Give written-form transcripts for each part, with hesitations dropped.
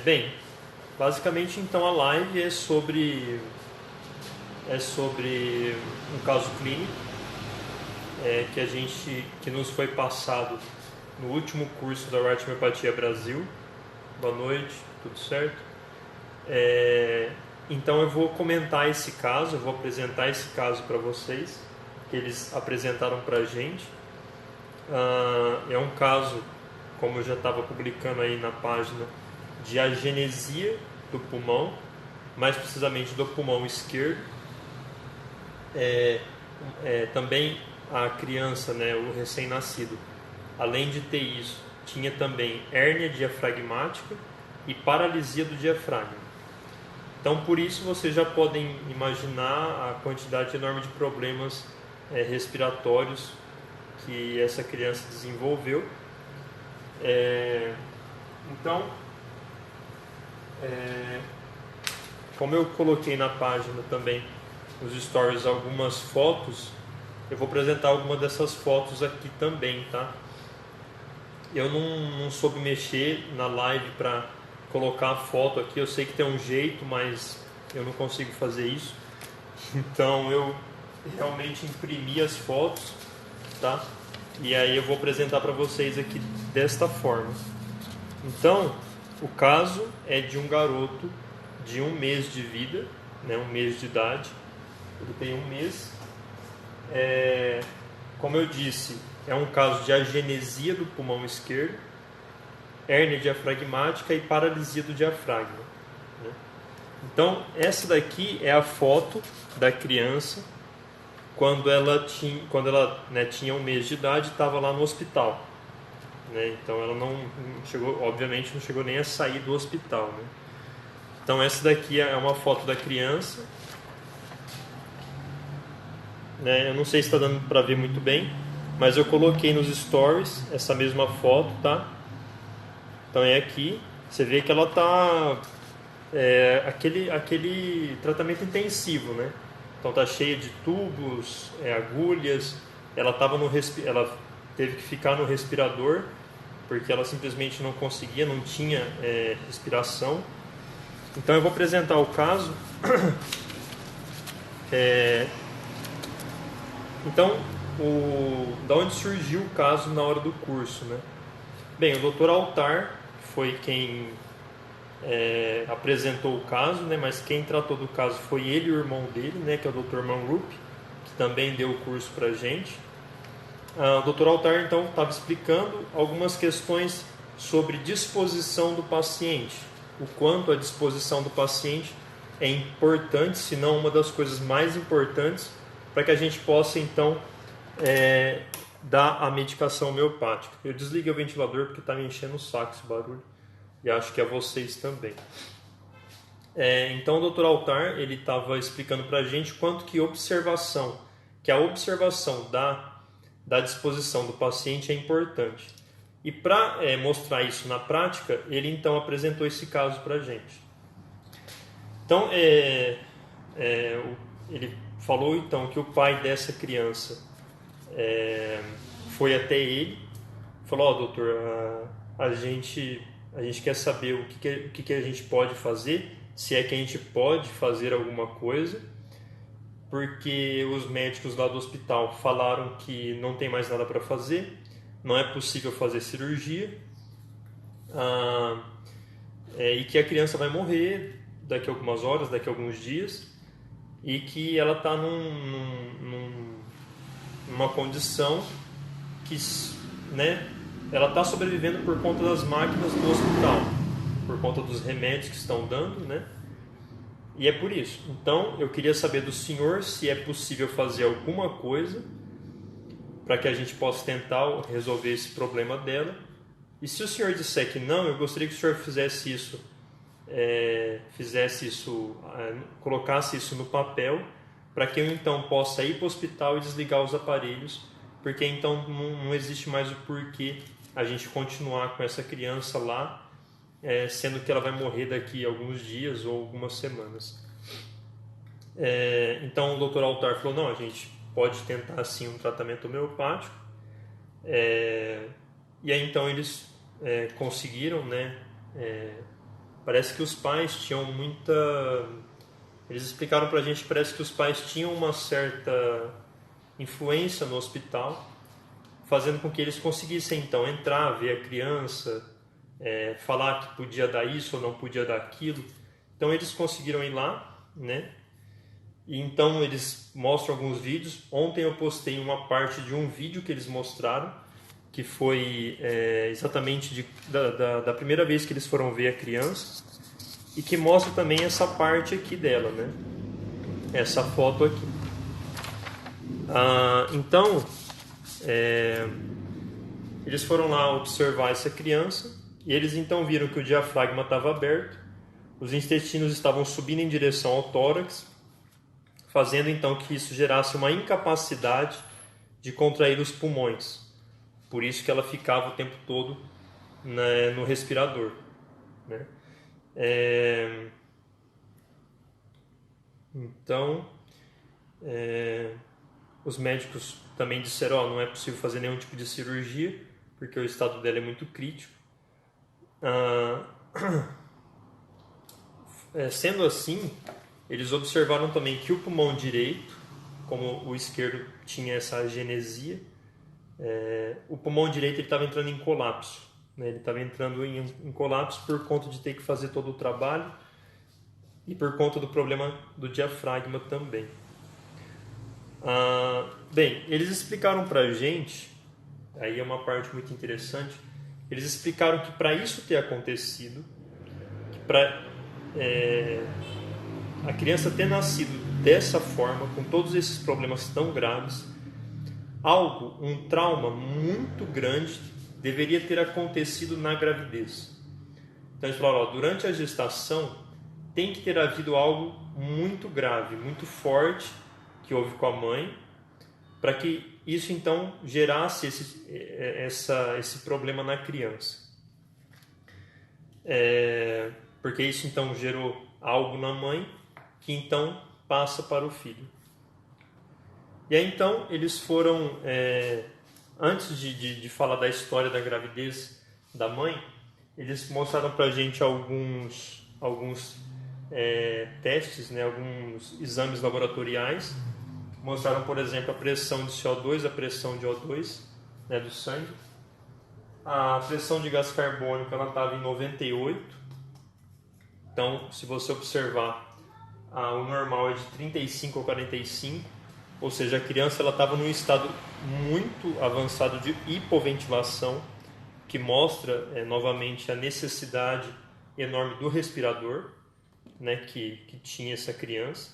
Bem, basicamente então a live é sobre um caso clínico que nos foi passado no último curso da Right Homeopatia Brasil. Boa noite, tudo certo? Então eu vou comentar esse caso, eu vou apresentar esse caso para vocês, que eles apresentaram para a gente. É um caso, como eu já estava publicando aí na página, de agenesia do pulmão, mais precisamente do pulmão esquerdo. Também a criança, né, o recém-nascido, além de ter isso, tinha também hérnia diafragmática e paralisia do diafragma. Então, por isso, vocês já podem imaginar a quantidade enorme de problemas respiratórios que essa criança desenvolveu. Então, como eu coloquei na página também, nos stories, algumas fotos, eu vou apresentar alguma dessas fotos aqui também, tá? Eu não soube mexer na live para colocar a foto aqui. Eu sei que tem um jeito, mas eu não consigo fazer isso. Então eu realmente imprimi as fotos, tá? E aí eu vou apresentar para vocês aqui desta forma. Então, o caso é de um garoto de 1 mês de vida, né, 1 mês de idade. Ele tem 1 mês. Como eu disse, é um caso de agenesia do pulmão esquerdo, hérnia diafragmática e paralisia do diafragma, né? Então, essa daqui é a foto da criança quando ela tinha 1 mês de idade e estava lá no hospital, né? Então, ela não chegou, obviamente, não chegou nem a sair do hospital, né? Então, essa daqui é uma foto da criança, né? Eu não sei se está dando para ver muito bem, mas eu coloquei nos stories essa mesma foto, tá? Então é aqui, você vê que ela está aquele tratamento intensivo, né? Então tá cheia de tubos, agulhas. Ela teve que ficar no respirador porque ela simplesmente não conseguia, não tinha respiração. Então eu vou apresentar o caso. Então, da onde surgiu o caso na hora do curso, né? Bem, o Dr. Altar foi quem apresentou o caso, né? Mas quem tratou do caso foi ele e o irmão dele, né? Que é o Dr. Manrup, que também deu o curso pra gente. O Dr. Altar então estava explicando algumas questões sobre disposição do paciente, o quanto a disposição do paciente é importante, se não uma das coisas mais importantes, para que a gente possa então dar a medicação homeopática. Eu desliguei o ventilador porque está me enchendo o saco esse barulho, e acho que é vocês também. Então o Dr. Altar ele estava explicando para a gente quanto que a observação da disposição do paciente é importante. E para mostrar isso na prática, ele então apresentou esse caso para a gente. Então, ele falou então que o pai dessa criança foi até ele, falou: doutor, a gente quer saber o que a gente pode fazer, se é que a gente pode fazer alguma coisa, porque os médicos lá do hospital falaram que não tem mais nada para fazer, não é possível fazer cirurgia, e que a criança vai morrer daqui a algumas horas, daqui a alguns dias, e que ela está numa condição que, né, ela está sobrevivendo por conta das máquinas do hospital, por conta dos remédios que estão dando, né? E é por isso. Então, eu queria saber do senhor se é possível fazer alguma coisa para que a gente possa tentar resolver esse problema dela. E se o senhor disser que não, eu gostaria que o senhor fizesse isso, colocasse isso no papel, para que eu então possa ir para o hospital e desligar os aparelhos, porque então não existe mais o porquê a gente continuar com essa criança lá, sendo que ela vai morrer daqui a alguns dias ou algumas semanas. Então o Dr. Altar falou: não, a gente pode tentar sim um tratamento homeopático. E aí então eles conseguiram, né, parece que os pais tinham muita... Eles explicaram pra gente que parece que os pais tinham uma certa influência no hospital, fazendo com que eles conseguissem então entrar, ver a criança, falar que podia dar isso ou não podia dar aquilo. Então eles conseguiram ir lá, né? E então eles mostram alguns vídeos. Ontem eu postei uma parte de um vídeo que eles mostraram, que foi exatamente da primeira vez que eles foram ver a criança, e que mostra também essa parte aqui dela, né? Essa foto aqui. Então, eles foram lá observar essa criança, e eles então viram que o diafragma estava aberto, os intestinos estavam subindo em direção ao tórax, fazendo então que isso gerasse uma incapacidade de contrair os pulmões. Por isso que ela ficava o tempo todo, né, no respirador, né? Então, os médicos também disseram, não é possível fazer nenhum tipo de cirurgia, porque o estado dela é muito crítico. Sendo assim, eles observaram também que o pulmão direito, como o esquerdo tinha essa agenesia, o pulmão direito estava entrando em colapso, né? Ele estava entrando em colapso por conta de ter que fazer todo o trabalho e por conta do problema do diafragma também. Bem, eles explicaram para a gente, aí é uma parte muito interessante, eles explicaram que para isso ter acontecido, que para a criança ter nascido dessa forma, com todos esses problemas tão graves, um trauma muito grande deveria ter acontecido na gravidez. Então eles falaram, durante a gestação tem que ter havido algo muito grave, muito forte que houve com a mãe, para que isso então gerasse esse problema na criança. Porque isso então gerou algo na mãe que então passa para o filho. E aí então eles foram, antes de falar da história da gravidez da mãe, eles mostraram para a gente alguns testes, né, alguns exames laboratoriais. Mostraram, por exemplo, a pressão de CO2, a pressão de O2, né, do sangue. A pressão de gás carbônico ela estava em 98. Então, se você observar, o normal é de 35 ou 45. Ou seja, a criança estava num estado muito avançado de hipoventilação, que mostra novamente a necessidade enorme do respirador, né, que tinha essa criança.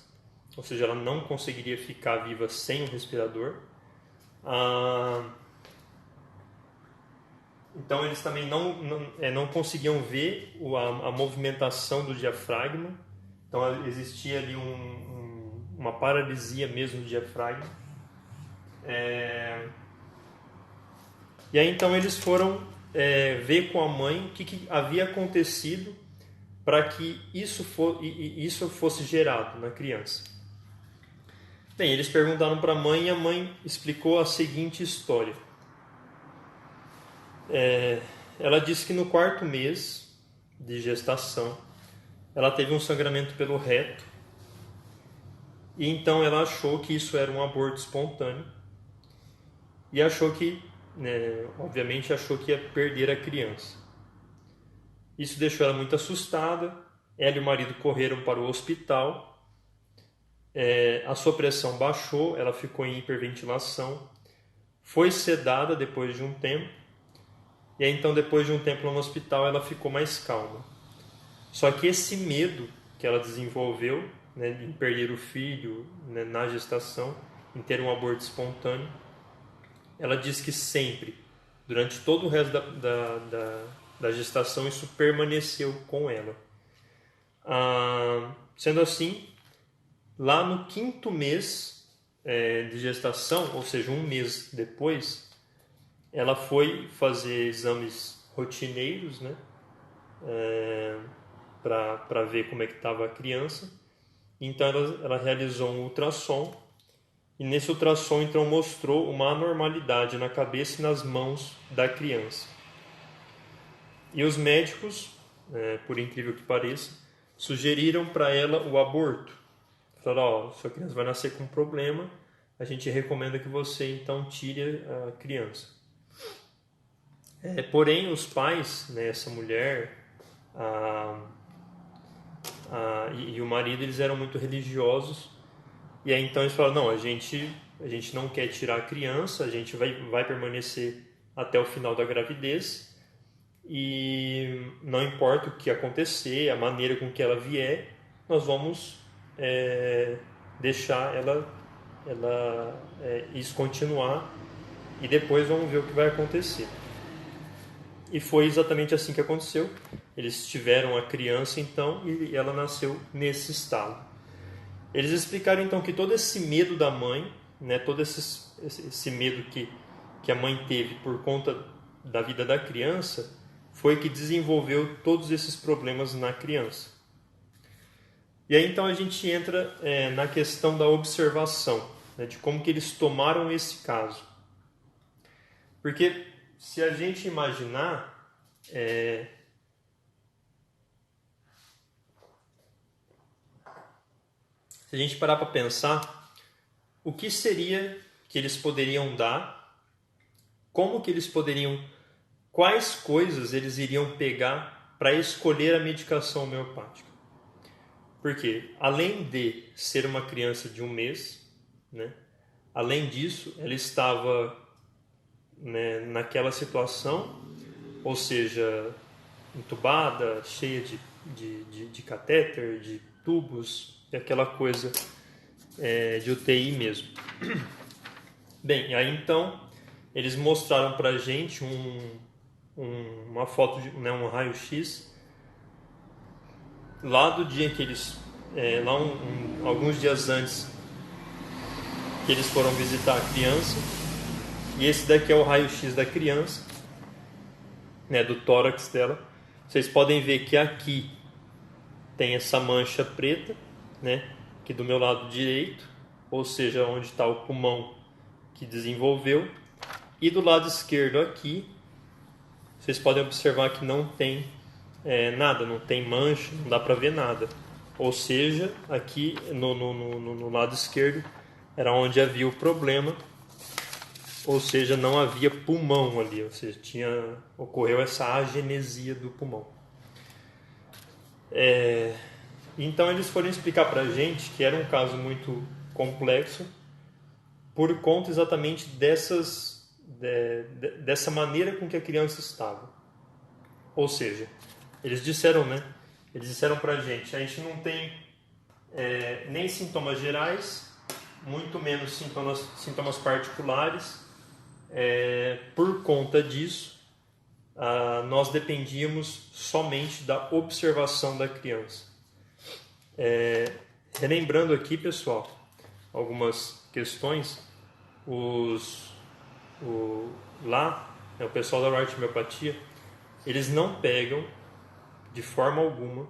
Ou seja, ela não conseguiria ficar viva sem o respirador. Então eles também não conseguiam ver a movimentação do diafragma. Então existia ali uma paralisia mesmo do diafragma. E aí então eles foram ver com a mãe o que havia acontecido para que isso fosse gerado na criança. Bem, eles perguntaram para a mãe e a mãe explicou a seguinte história. Ela disse que no 4º mês de gestação ela teve um sangramento pelo reto e então ela achou que isso era um aborto espontâneo e achou que, obviamente achou que ia perder a criança. Isso deixou ela muito assustada. Ela e o marido correram para o hospital. A sua pressão baixou, ela ficou em hiperventilação, foi sedada depois de um tempo, e aí, então depois de um tempo no hospital ela ficou mais calma. Só que esse medo que ela desenvolveu, né, em perder o filho, né, na gestação, em ter um aborto espontâneo, ela diz que sempre, durante todo o resto da gestação, isso permaneceu com ela. Sendo assim, lá no 5º mês de gestação, ou seja, um mês depois, ela foi fazer exames rotineiros, né, para ver como é que estava a criança. Então ela realizou um ultrassom, e nesse ultrassom então mostrou uma anormalidade na cabeça e nas mãos da criança. E os médicos, por incrível que pareça, sugeriram para ela o aborto. Falaram, sua criança vai nascer com um problema, a gente recomenda que você então tire a criança. Porém, os pais, né, essa mulher e o marido, eles eram muito religiosos, e aí então eles falaram, não, a gente não quer tirar a criança, a gente vai permanecer até o final da gravidez, e não importa o que acontecer, a maneira com que ela vier, nós vamos deixar isso continuar, e depois vamos ver o que vai acontecer. E foi exatamente assim que aconteceu. Eles tiveram a criança então e ela nasceu nesse estado. Eles explicaram então que todo esse medo da mãe, né, todo esse medo que a mãe teve por conta da vida da criança, foi que desenvolveu todos esses problemas na criança. E aí então a gente entra na questão da observação, né, de como que eles tomaram esse caso. Porque se a gente imaginar, se a gente parar para pensar, o que seria que eles poderiam dar, como que eles poderiam, quais coisas eles iriam pegar para escolher a medicação homeopática. Porque, além de ser uma criança de 1 mês, né, além disso, ela estava, né, naquela situação, ou seja, entubada, cheia de catéter, de tubos, e aquela coisa de UTI mesmo. Bem, aí então eles mostraram pra gente uma foto, um raio-x, lá do dia que eles, alguns dias antes que eles foram visitar a criança, e esse daqui é o raio-x da criança, né, do tórax dela. Vocês podem ver que aqui tem essa mancha preta, né, aqui do meu lado direito, ou seja, onde está o pulmão que desenvolveu, e do lado esquerdo aqui, vocês podem observar que não tem nada, não tem mancha, não dá para ver nada. Ou seja, aqui no lado esquerdo era onde havia o problema, ou seja, não havia pulmão ali, ou seja, ocorreu essa agenesia do pulmão. Então eles foram explicar para a gente que era um caso muito complexo por conta exatamente dessa maneira com que a criança estava. Ou seja, eles disseram para a gente não tem nem sintomas gerais, muito menos sintomas particulares. Por conta disso, nós dependíamos somente da observação da criança. Relembrando aqui, pessoal, algumas questões. O pessoal da arte homeopatia, eles não pegam de forma alguma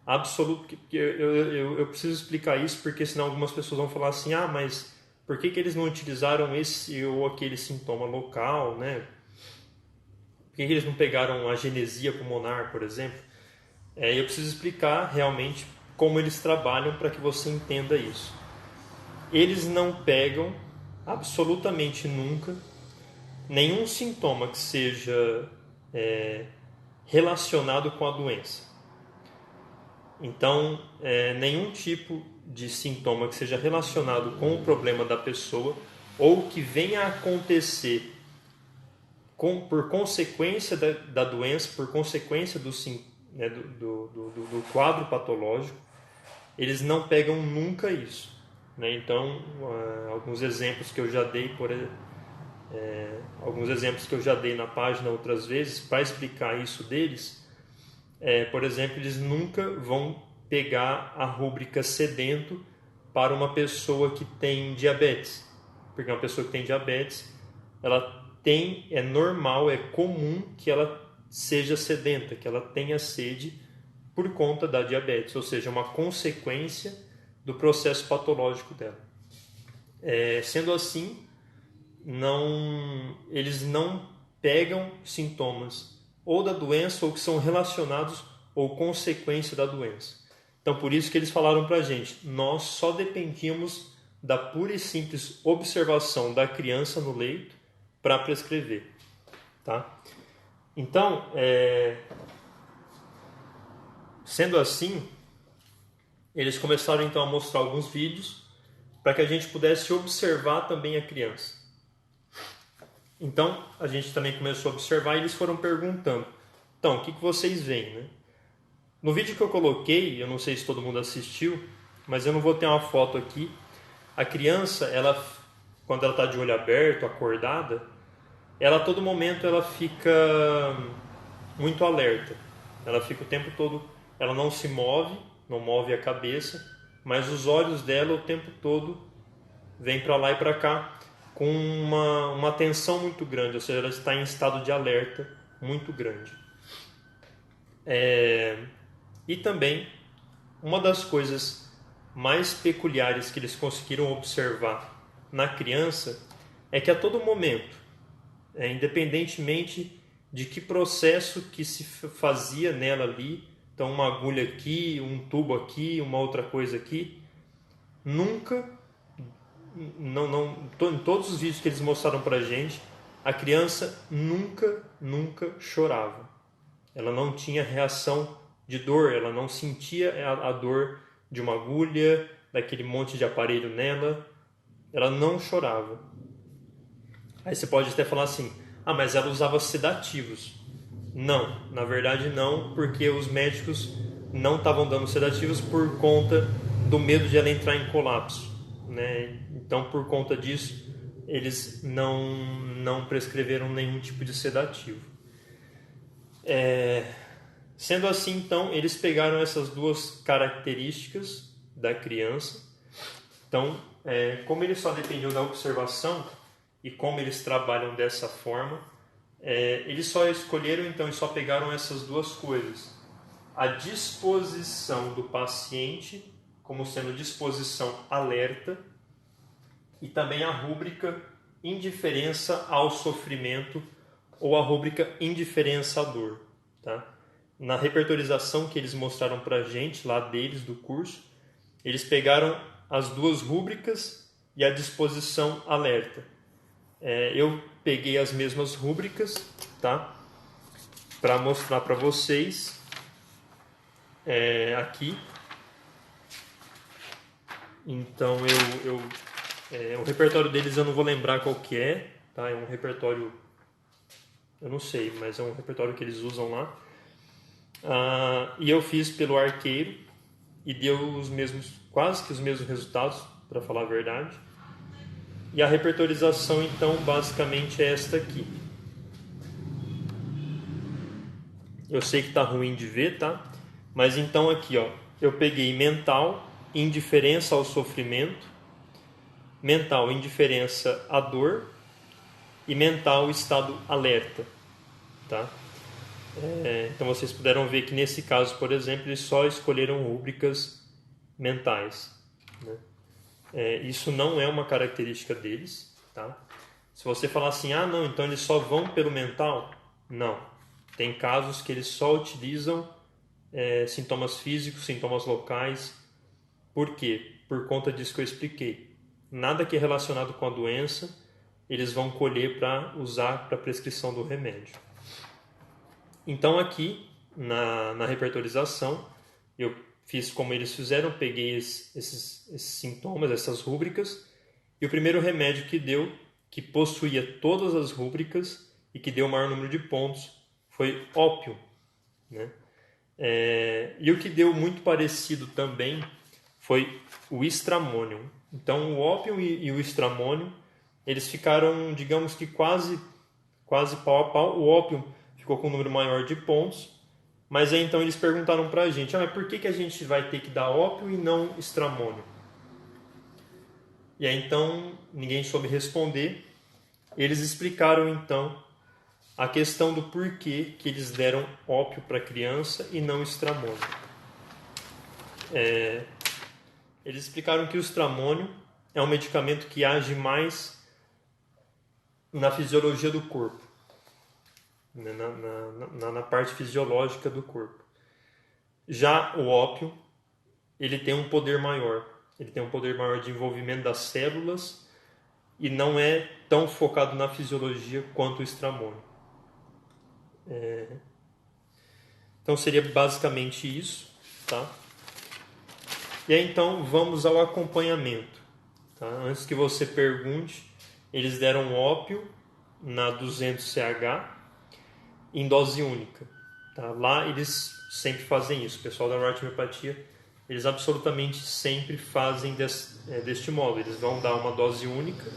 absoluto. Eu preciso explicar isso, porque senão algumas pessoas vão falar assim, mas por que eles não utilizaram esse ou aquele sintoma local, né? Por que eles não pegaram a genesia pulmonar, por exemplo? Eu preciso explicar realmente como eles trabalham para que você entenda isso. Eles não pegam absolutamente nunca nenhum sintoma que seja relacionado com a doença. Então, nenhum tipo de sintoma que seja relacionado com o problema da pessoa ou que venha a acontecer por consequência da doença, por consequência do quadro patológico, eles não pegam nunca isso, né? Então, alguns exemplos que eu já dei na página outras vezes para explicar isso deles. Por exemplo, eles nunca vão pegar a rúbrica sedento para uma pessoa que tem diabetes, porque uma pessoa que tem diabetes, é normal, é comum que ela seja sedenta, que ela tenha sede por conta da diabetes, ou seja, uma consequência do processo patológico dela. Sendo assim, eles não pegam sintomas ou da doença ou que são relacionados ou consequência da doença. Então, por isso que eles falaram para a gente, nós só dependíamos da pura e simples observação da criança no leito para prescrever. Tá? Então, sendo assim, eles começaram então a mostrar alguns vídeos para que a gente pudesse observar também a criança. Então, a gente também começou a observar e eles foram perguntando, então, o que vocês veem, né? No vídeo que eu coloquei, eu não sei se todo mundo assistiu, mas eu não vou ter uma foto aqui. A criança, quando ela está de olho aberto, acordada, ela a todo momento ela fica muito alerta. Ela fica o tempo todo, ela não se move, não move a cabeça, mas os olhos dela o tempo todo vêm para lá e para cá com uma atenção muito grande, ou seja, ela está em estado de alerta muito grande. E também, uma das coisas mais peculiares que eles conseguiram observar na criança é que a todo momento, independentemente de que processo que se fazia nela ali, então uma agulha aqui, um tubo aqui, uma outra coisa aqui, nunca, em todos os vídeos que eles mostraram pra gente, a criança nunca chorava. Ela não tinha reação de dor, ela não sentia a dor de uma agulha, daquele monte de aparelho nela, ela não chorava. Aí você pode até falar assim, mas ela usava sedativos. Não, na verdade não, porque os médicos não estavam dando sedativos por conta do medo de ela entrar em colapso, né? Então, por conta disso, eles não prescreveram nenhum tipo de sedativo. Sendo assim, então, eles pegaram essas duas características da criança. Então, como eles só dependiam da observação e como eles trabalham dessa forma, eles só escolheram, então, e só pegaram essas duas coisas. A disposição do paciente, como sendo disposição alerta, e também a rúbrica indiferença ao sofrimento ou a rúbrica indiferença à dor. Tá? Na repertorização que eles mostraram para a gente, lá deles, do curso, eles pegaram as duas rúbricas e a disposição alerta. Eu peguei as mesmas rúbricas, tá? Para mostrar para vocês aqui. Então, o repertório deles eu não vou lembrar qual que é, tá? É um repertório, eu não sei, mas é um repertório que eles usam lá. E eu fiz pelo arqueiro e deu quase que os mesmos resultados, para falar a verdade. E a repertorização, então, basicamente é esta aqui. Eu sei que está ruim de ver, tá? Mas então aqui, ó, eu peguei mental, indiferença ao sofrimento, mental, indiferença à dor e mental, estado alerta, tá? Então vocês puderam ver que nesse caso, por exemplo, eles só escolheram rúbricas mentais, né? Isso não é uma característica deles, tá? Se você falar assim, não, então eles só vão pelo mental, não. Tem casos que eles só utilizam sintomas físicos, sintomas locais. Por quê? Por conta disso que eu expliquei. Nada que é relacionado com a doença, eles vão colher para usar para prescrição do remédio. Então aqui, na repertorização, eu fiz como eles fizeram, peguei esses sintomas, essas rúbricas, e o primeiro remédio que deu, que possuía todas as rúbricas e que deu o maior número de pontos, foi ópio, né? E o que deu muito parecido também foi o estramônio. Então o ópio e o estramônio, eles ficaram, digamos que quase pau a pau. O ópio ficou com um número maior de pontos, mas aí então eles perguntaram pra gente, mas por que a gente vai ter que dar ópio e não estramônio? E aí então ninguém soube responder. Eles explicaram então a questão do porquê que eles deram ópio para a criança e não estramônio. Eles explicaram que o estramônio é um medicamento que age mais na fisiologia do corpo, né? na parte fisiológica do corpo. Já o ópio, ele tem um poder maior. Ele tem um poder maior de envolvimento das células e não é tão focado na fisiologia quanto o estramônio. Então seria basicamente isso, tá? E aí então vamos ao acompanhamento. Tá? Antes que você pergunte, eles deram ópio na 200CH em dose única. Tá? Lá eles sempre fazem isso. O pessoal da Royalty Homeopatia, eles absolutamente sempre fazem deste modo. Eles vão dar uma dose única,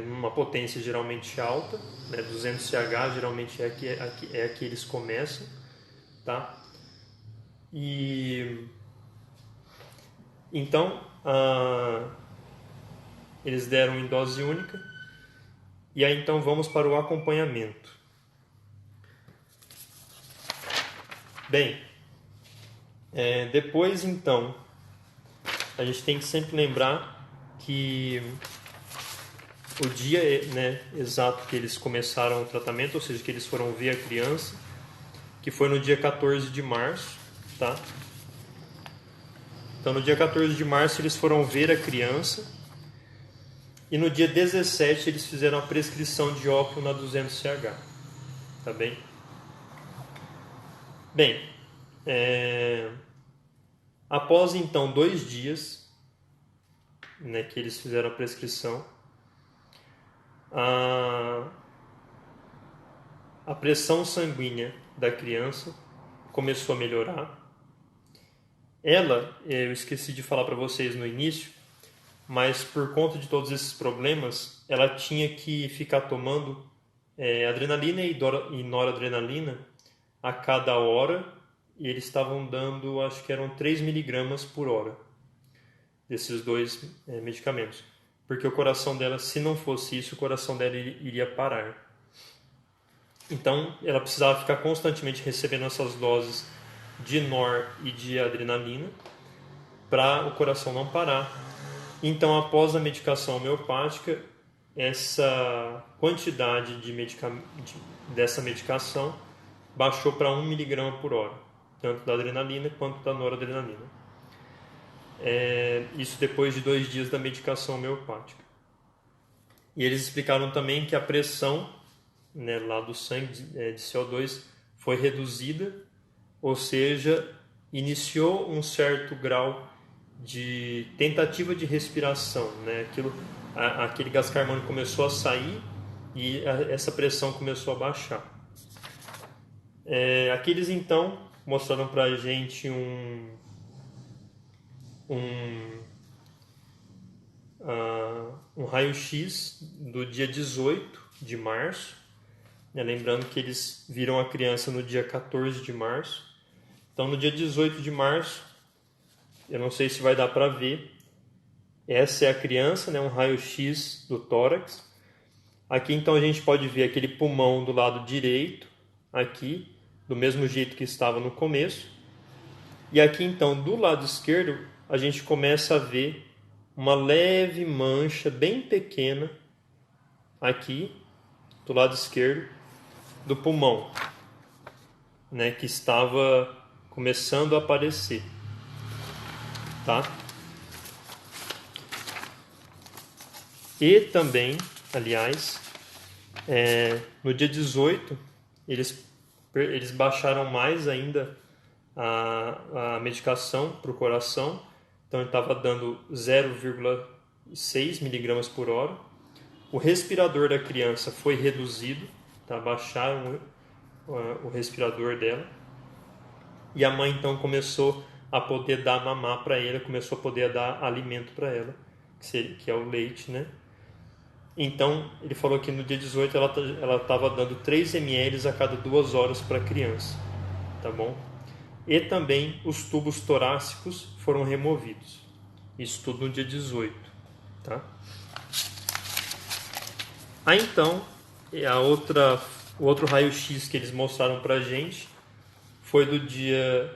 uma potência geralmente alta, né? 200CH geralmente é a que eles começam. Tá? E então eles deram em dose única. E aí então vamos para o acompanhamento. Bem, depois então a gente tem que sempre lembrar que o dia, né, exato que eles começaram o tratamento, ou seja, que eles foram ver a criança, que foi no dia 14 de março, tá? Então no dia 14 de março eles foram ver a criança e no dia 17 eles fizeram a prescrição de ópio na 200CH, tá bem? Bem, após então 2 dias, né, que eles fizeram a prescrição, a pressão sanguínea da criança começou a melhorar. Ela, eu esqueci de falar para vocês no início, mas por conta de todos esses problemas, ela tinha que ficar tomando adrenalina e noradrenalina a cada hora, e eles estavam dando, acho que eram 3 miligramas por hora desses dois medicamentos. Porque o coração dela, se não fosse isso, o coração dela iria parar. Então, ela precisava ficar constantemente recebendo essas doses de nor e de adrenalina para o coração não parar. Então, após a medicação homeopática, essa quantidade dessa medicação baixou para 1 miligrama por hora, tanto da adrenalina quanto da noradrenalina. Isso depois de 2 dias da medicação homeopática. E eles explicaram também que a pressão, né, lá do sangue de CO2 foi reduzida, ou seja, iniciou um certo grau de tentativa de respiração, né? Aquele gás carbônico começou a sair e essa pressão começou a baixar. Aqui eles então mostraram para a gente um raio-x do dia 18 de março, né? Lembrando que eles viram a criança no dia 14 de março. Então, no dia 18 de março, eu não sei se vai dar para ver, essa é a criança, né? Um raio-x do tórax. Aqui, então, a gente pode ver aquele pulmão do lado direito, aqui, do mesmo jeito que estava no começo. E aqui, então, do lado esquerdo, a gente começa a ver uma leve mancha bem pequena aqui do lado esquerdo do pulmão, né, que estava começando a aparecer, tá? E também, aliás, no dia 18 eles baixaram mais ainda a medicação para o coração. Então ele estava dando 0,6 miligramas por hora. O respirador da criança foi reduzido, tá? Baixaram o respirador dela. E a mãe então começou a poder dar mamar para ela, começou a poder dar alimento para ela, que é o leite, né? Então ele falou que no dia 18 ela estava dando 3 ml a cada 2 horas para a criança, tá bom? E também os tubos torácicos foram removidos. Isso tudo no dia 18, tá? Aí então, o outro raio-x que eles mostraram pra gente foi do dia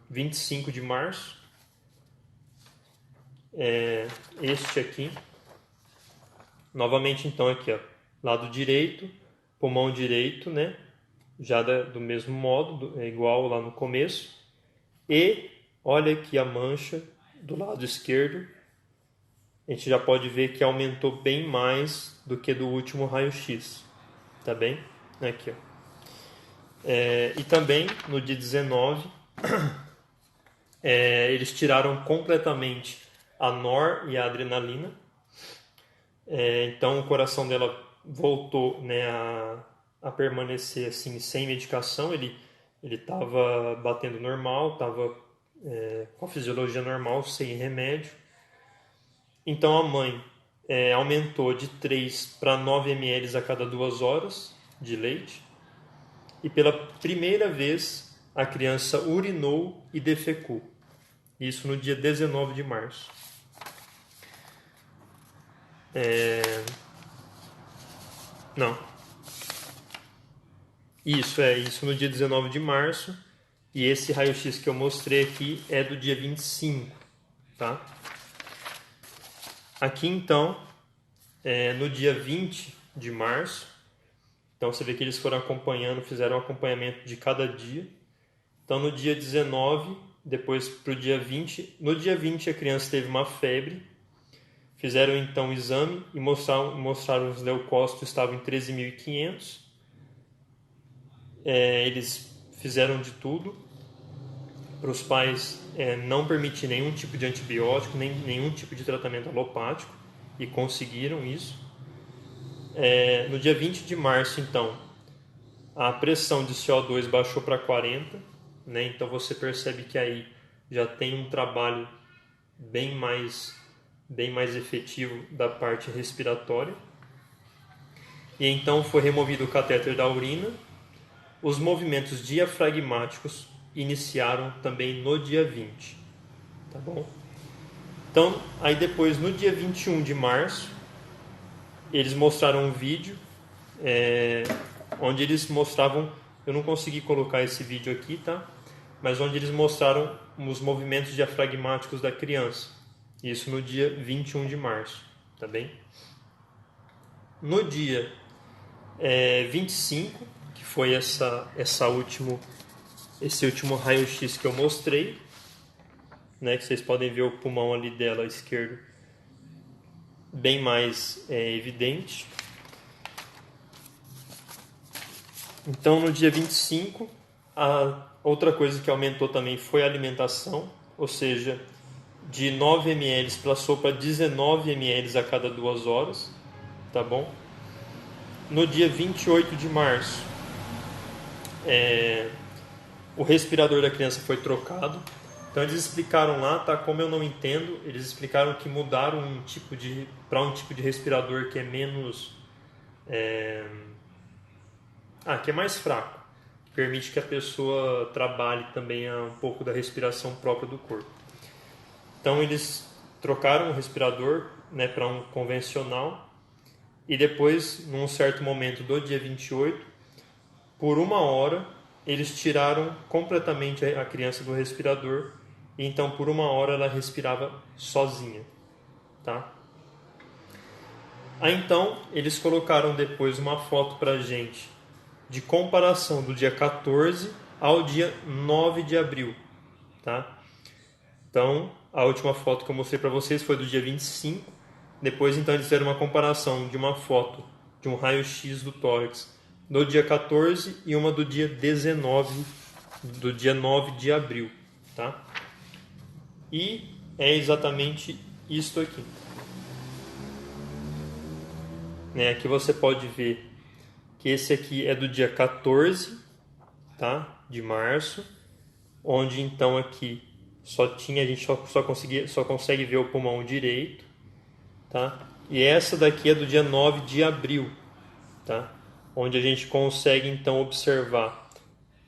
25 de março. Este aqui. Novamente então aqui, ó, lado direito, pulmão direito, né? Já do mesmo modo, é igual lá no começo. E olha aqui a mancha do lado esquerdo. A gente já pode ver que aumentou bem mais do que do último raio-x. Tá bem? Aqui, ó. E também no dia 19, eles tiraram completamente a nor e a adrenalina. Então o coração dela voltou, né, a permanecer assim, sem medicação. Ele estava batendo normal, estava com a fisiologia normal, sem remédio. Então a mãe aumentou de 3 para 9 ml a cada 2 horas de leite. E pela primeira vez a criança urinou e defecou. Isso no dia 19 de março. Não. Isso no dia 19 de março. E esse raio-x que eu mostrei aqui é do dia 25, tá? Aqui então, no dia 20 de março, então você vê que eles foram acompanhando, fizeram um acompanhamento de cada dia. Então no dia 19, depois para o dia 20, no dia 20 a criança teve uma febre. Fizeram então o exame e mostraram os leucócitos estavam em 13.500. Eles fizeram de tudo para os pais não permitir nenhum tipo de antibiótico, nem nenhum tipo de tratamento alopático, e conseguiram isso. No dia 20 de março, então, a pressão de CO2 baixou para 40, né? Então você percebe que aí já tem um trabalho bem mais efetivo da parte respiratória. E então foi removido o catéter da urina. Os movimentos diafragmáticos iniciaram também no dia 20, tá bom? Então, aí depois, no dia 21 de março, eles mostraram um vídeo onde eles mostravam, eu não consegui colocar esse vídeo aqui, tá? Mas onde eles mostraram os movimentos diafragmáticos da criança. Isso no dia 21 de março, tá bem? No dia 25, que foi esse último raio-x que eu mostrei, né, que vocês podem ver o pulmão ali dela esquerdo bem mais evidente. Então no dia 25, a outra coisa que aumentou também foi a alimentação, ou seja, de 9 ml passou para 19 ml a cada 2 horas, tá bom? No dia 28 de março, o respirador da criança foi trocado. Então eles explicaram lá, tá? Como eu não entendo, eles explicaram que mudaram para um tipo de respirador que é menos, que é mais fraco, que permite que a pessoa trabalhe também um pouco da respiração própria do corpo. Então eles trocaram o respirador, né, para um convencional, e depois, num certo momento do dia 28, por 1 hora, eles tiraram completamente a criança do respirador, e então por 1 hora ela respirava sozinha, tá? Aí então eles colocaram depois uma foto pra gente de comparação do dia 14 ao dia 9 de abril, tá? Então a última foto que eu mostrei para vocês foi do dia 25. Depois então eles fizeram uma comparação de uma foto de um raio-x do tórax do dia 14 e uma do dia 19, do dia 9 de abril, tá? E é exatamente isto aqui. Aqui você pode ver que esse aqui é do dia 14, tá? De março, onde então aqui a gente só consegue ver o pulmão direito, tá? E essa daqui é do dia 9 de abril, tá? Onde a gente consegue então observar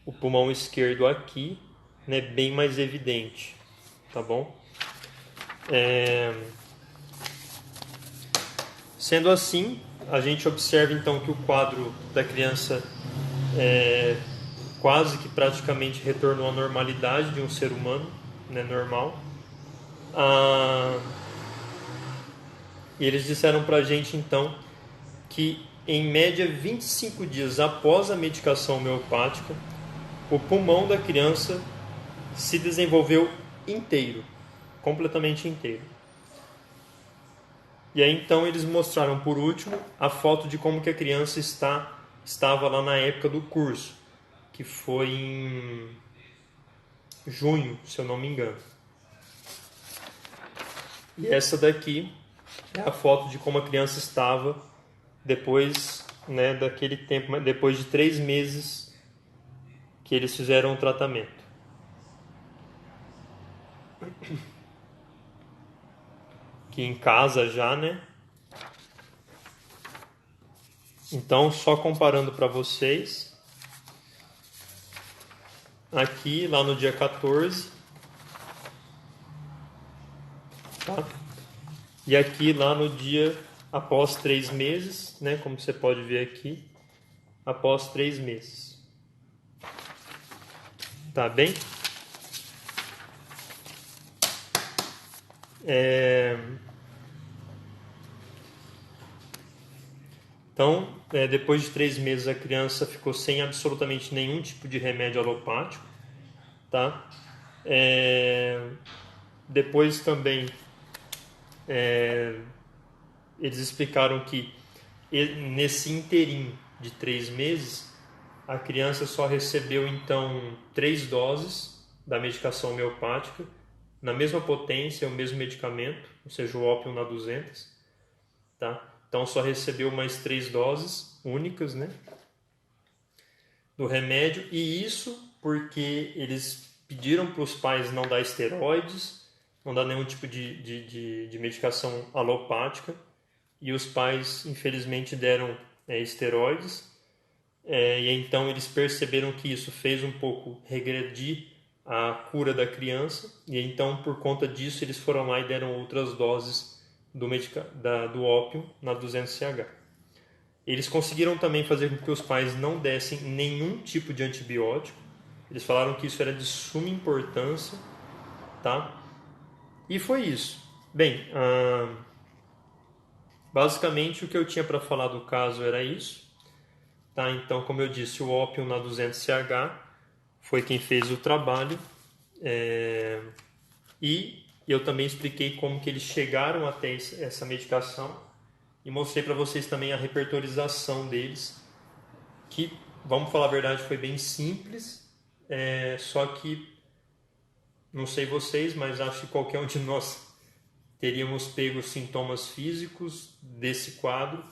o pulmão esquerdo aqui, né, bem mais evidente, tá bom? Sendo assim, a gente observa então que o quadro da criança quase que praticamente retornou à normalidade de um ser humano, né, normal. E eles disseram pra gente então que em média 25 dias após a medicação homeopática, o pulmão da criança se desenvolveu inteiro, completamente inteiro. E aí então eles mostraram por último a foto de como que a criança estava lá na época do curso, que foi em junho, se eu não me engano. E essa daqui é a foto de como a criança estava depois, né, daquele tempo, depois de 3 meses que eles fizeram o tratamento. Aqui em casa já, né? Então, só comparando para vocês, aqui lá no dia 14, tá? E aqui lá no dia após 3 meses, né? Como você pode ver aqui, após 3 meses. Tá bem? Então, depois de 3 meses a criança ficou sem absolutamente nenhum tipo de remédio alopático, tá? Depois também eles explicaram que nesse inteirinho de 3 meses a criança só recebeu então 3 doses da medicação homeopática na mesma potência, o mesmo medicamento, ou seja, o ópio na 200, tá? Então só recebeu mais 3 doses únicas, né, do remédio, e isso porque eles pediram para os pais não dar esteroides, não dar nenhum tipo de medicação alopática, e os pais infelizmente deram esteroides, e então eles perceberam que isso fez um pouco regredir a cura da criança, e então por conta disso eles foram lá e deram outras doses do ópio na 200-CH. Eles conseguiram também fazer com que os pais não dessem nenhum tipo de antibiótico. Eles falaram que isso era de suma importância, tá? E foi isso. Bem, basicamente o que eu tinha para falar do caso era isso, tá? Então, como eu disse, o ópio na 200-CH foi quem fez o trabalho, e eu também expliquei como que eles chegaram até essa medicação e mostrei para vocês também a repertorização deles, que, vamos falar a verdade, foi bem simples, só que, não sei vocês, mas acho que qualquer um de nós teríamos pego os sintomas físicos desse quadro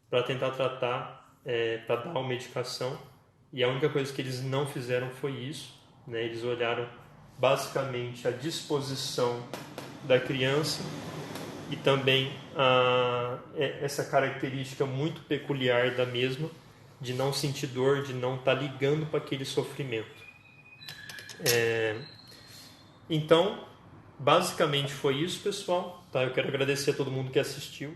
para tentar tratar, para dar uma medicação, e a única coisa que eles não fizeram foi isso, né? Eles olharam basicamente a disposição da criança e também essa característica muito peculiar da mesma, de não sentir dor, de não estar ligando para aquele sofrimento. Então, basicamente foi isso, pessoal. Tá? Eu quero agradecer a todo mundo que assistiu.